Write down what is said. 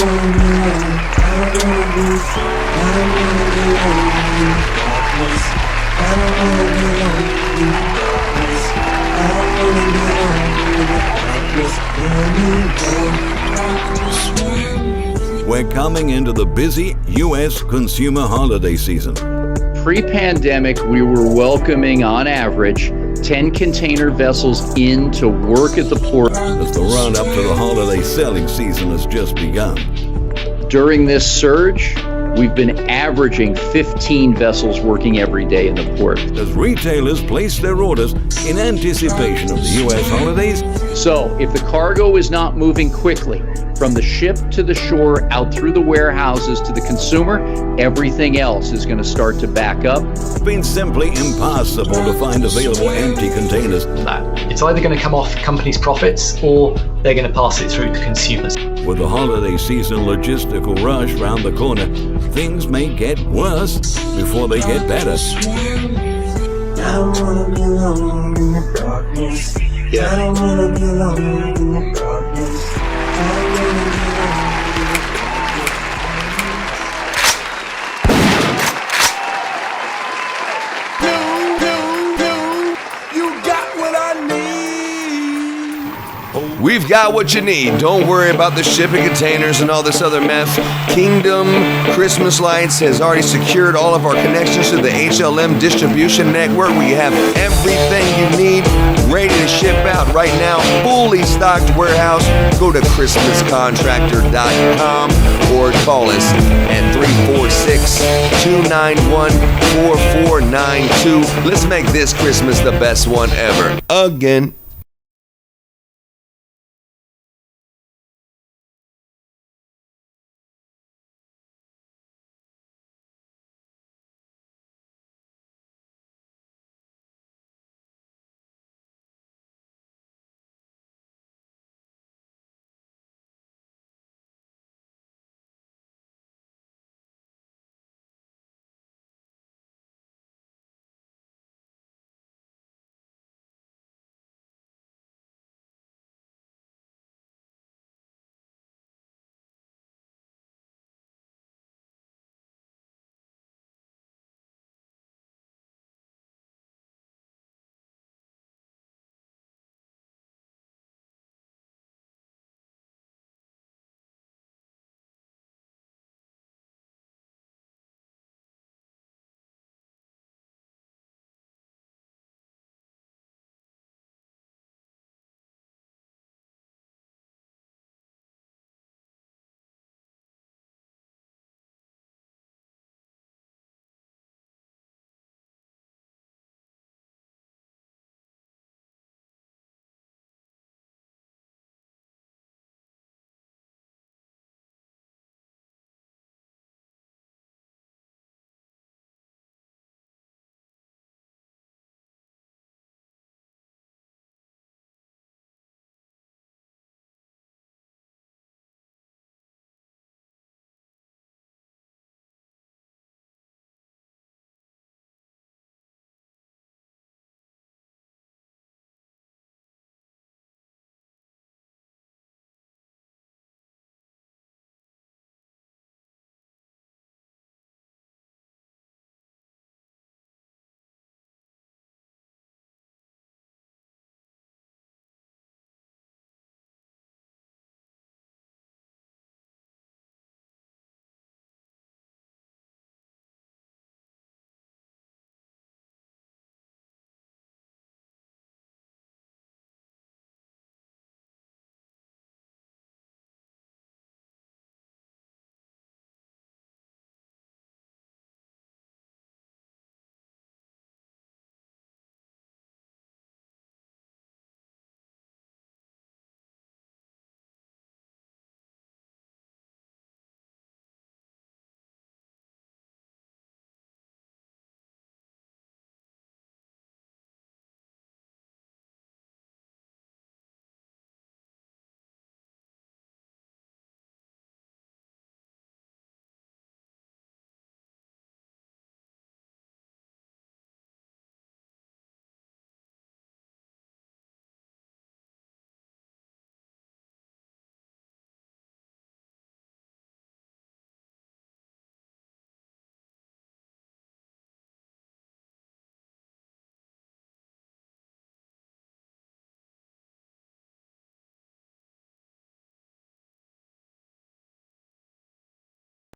We're coming into the busy U.S. consumer holiday season. Pre-pandemic, we were welcoming, on average, 10 container vessels in to work at the port. As the run-up to the holiday selling season has just begun. During this surge, we've been averaging 15 vessels working every day in the port. As retailers place their orders in anticipation of the U.S. holidays. So, if the cargo is not moving quickly, from the ship to the shore, out through the warehouses to the consumer, everything else is going to start to back up. It's been simply impossible to find available empty containers. It's either going to come off companies' profits or they're going to pass it through to consumers. With the holiday season logistical rush round the corner, things may get worse before they get better. I wanna be alone in the darkness. I don't wanna be alone in the darkness. We've got what you need. Don't worry about the shipping containers and all this other mess. Kingdom Christmas Lights has already secured all of our connections to the HLM distribution network. We have everything you need ready to ship out right now. Fully stocked warehouse. Go to ChristmasContractor.com or call us at 346-291-4492. Let's make this Christmas the best one ever. Again.